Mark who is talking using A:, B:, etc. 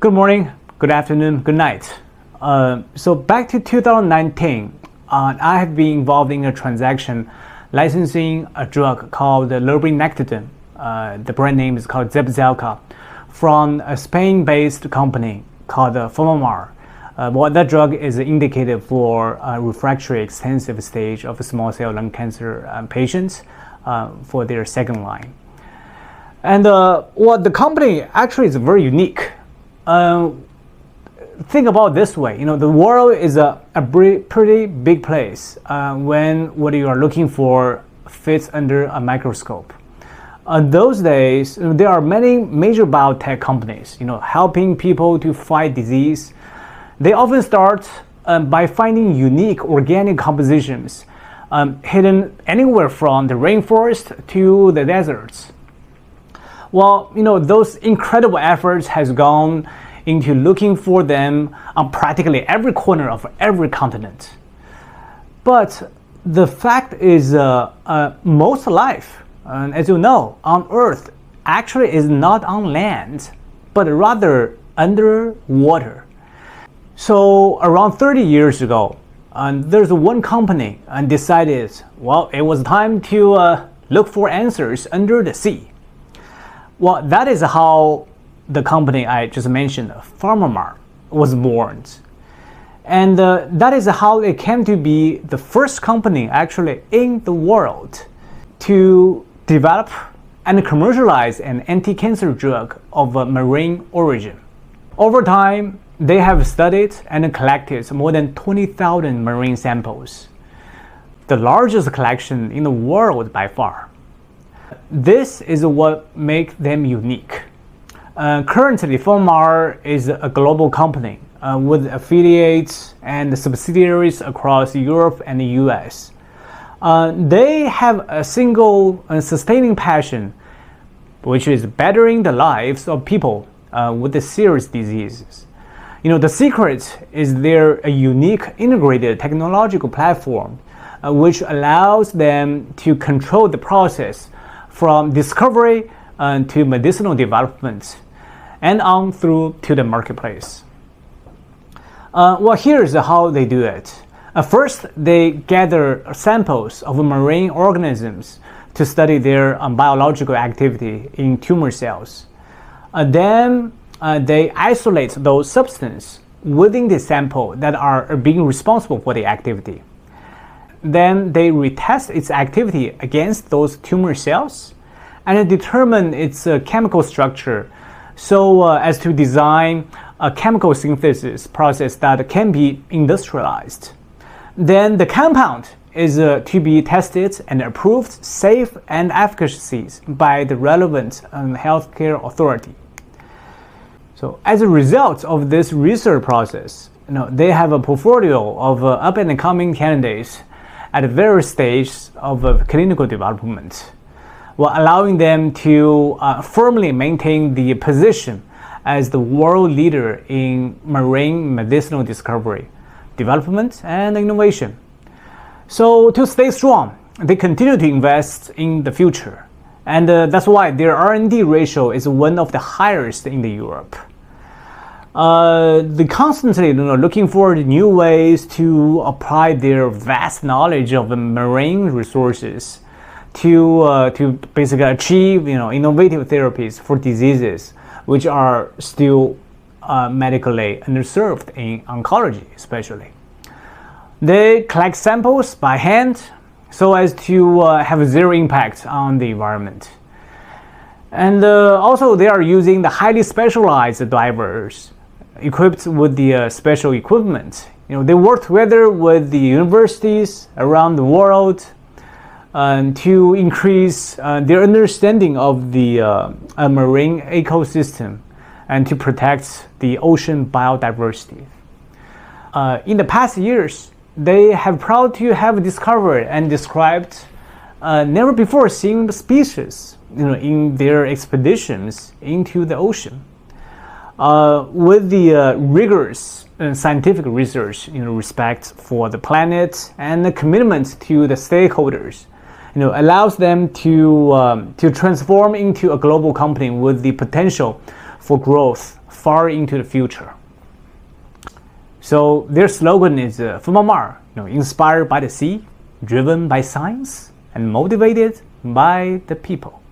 A: Good morning, good afternoon, good night. So back to 2019, I have been involved in a transaction licensing a drug called lurbinectedin. The brand name is called Zepzelca, from a Spain-based company called PharmaMar. That drug is indicated for refractory extensive stage of small cell lung cancer patients for their second line. And the company actually is very unique. Think about this way, the world is a pretty big place when what you are looking for fits under a microscope. Those days, there are many major biotech companies, helping people to fight disease. They often start by finding unique organic compositions hidden anywhere from the rainforest to the deserts. Well, those incredible efforts has gone into looking for them on practically every corner of every continent. But the fact is, most life, as you know, on Earth actually is not on land, but rather under water. So around 30 years ago, there's one company and decided, well, it was time to look for answers under the sea. Well, that is how the company I just mentioned, PharmaMar, was born. And that is how it came to be the first company actually in the world to develop and commercialize an anti-cancer drug of a marine origin. Over time, they have studied and collected more than 20,000 marine samples, the largest collection in the world by far. This is what makes them unique. Currently, PharmaMar is a global company with affiliates and subsidiaries across Europe and the US. They have a single and sustaining passion, which is bettering the lives of people with serious diseases. The secret is their unique integrated technological platform, which allows them to control the process from discovery to medicinal development and on through to the marketplace. Well, here's how they do it. First, they gather samples of marine organisms to study their biological activity in tumor cells. Then they isolate those substances within the sample that are being responsible for the activity. Then they retest its activity against those tumor cells and determine its chemical structure so as to design a chemical synthesis process that can be industrialized. Then the compound is to be tested and approved safe and efficacious by the relevant healthcare authority. So as a result of this research process, they have a portfolio of up and coming candidates at various stages of clinical development, while allowing them to firmly maintain the position as the world leader in marine medicinal discovery, development, and innovation. So to stay strong, they continue to invest in the future, and that's why their R&D ratio is one of the highest in Europe. They constantly looking for new ways to apply their vast knowledge of marine resources to basically achieve innovative therapies for diseases which are still medically underserved in oncology especially. They collect samples by hand so as to have zero impact on the environment. And also they are using the highly specialized divers equipped with the special equipment. They work together with the universities around the world to increase their understanding of the marine ecosystem and to protect the ocean biodiversity. In the past years, they have proud to have discovered and described never before seen species in their expeditions into the ocean. With the rigorous scientific research, respect for the planet and the commitment to the stakeholders, allows them to transform into a global company with the potential for growth far into the future. So their slogan is PharmaMar, inspired by the sea, driven by science, and motivated by the people.